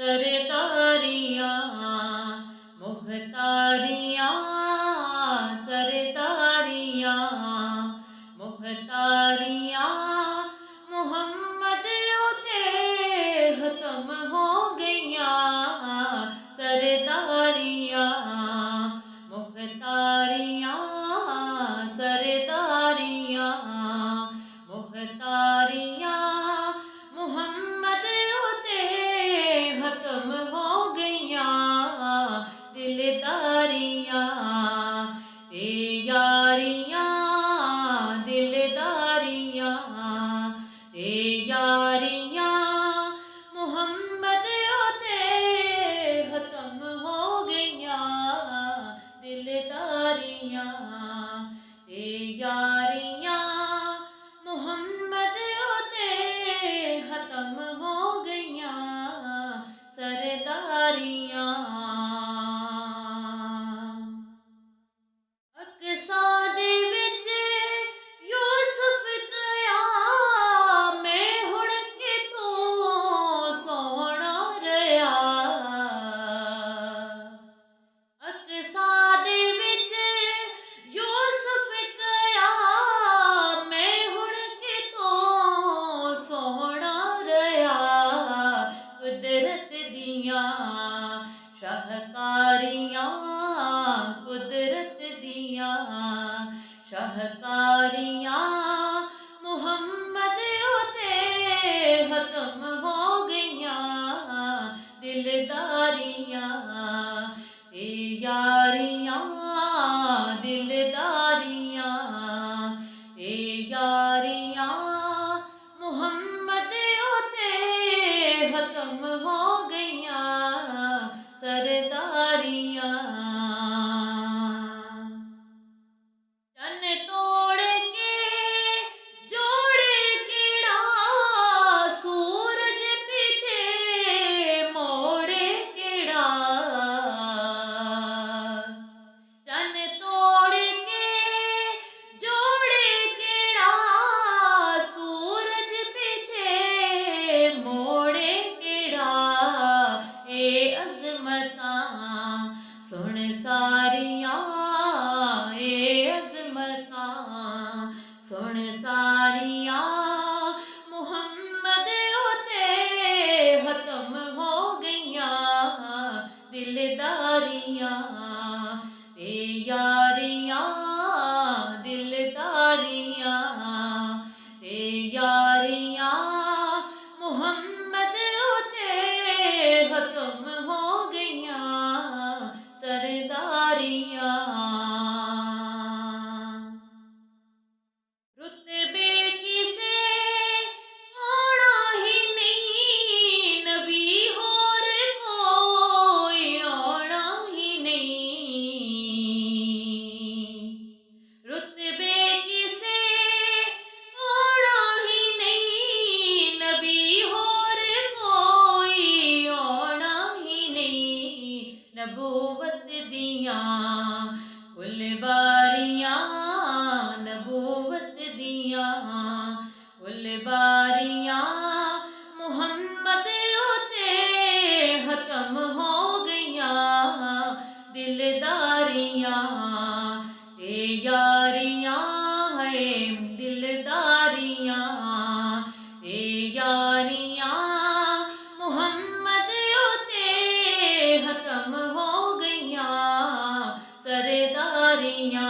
सरदारियाँ मुख्तारियाँ, सरदारियाँ मुख्तारियाँ, मोहम्मद ते खत्म हो गईयाँ। सरदारियाँ मुख्तारियाँ, सरदारियाँ मुख्तारियाँ, मोहम्मद ते खत्म हो गईयाँ। दिलदारियाँ ते यारियाँ, दिलदारियाँ ते यारियाँ, मोहम्मद ते खत्म हो गईयाँ। दिलदारियाँ ते यारियाँ, मोहम्मद ते खत्म हो गईयाँ। सरदारियाँ अक़सा दे विच यूसुफ कया, मैं हुण कितों सोहना रहा। अक़सा दे विच यूसुफ कया, मैं हुण कितों सोहना रहा। कुदरत दियां शाहकारियां, कुदरत दियां शाहकारियां, मुहम्मद ते खत्म हो गईयां। दिलदारियां ते यारियां, दिलदारियां ते यारियां, मुहम्मद ते खत्म हो गईयां। सरदारियां चन तोड़ के जोड़े केड़ा, सूरज पीछे मोड़े केड़ा। चन तोड़ के जोड़े केड़ा, सूरज पीछे मोड़े केड़ा। ए अज़मतां सुन सारियां, ए अज़मतां सुन सारियां, मुहम्मद ते खत्म हो गईयां। दिलदारियां ते यारियां, दिलदारियां ते यारियां, मुहम्मद ते खत्म हो गईयां। सरदारियां रुतबे किसे आना ही नहीं, नबी होर कोई आना ही नहीं। रुतबे किसे आना ही नहीं, नबी होर कोई आना ही नहीं। नबूवत दियां फुलवारियां, नबूवत दियां फुलवारियां, मुहम्मद ते खत्म हो गईयां। दिलदारियां ते यारियां है, दिलदारियां ते यारियां, मुहम्मद ते खत्म हो गईयां। सरदारियां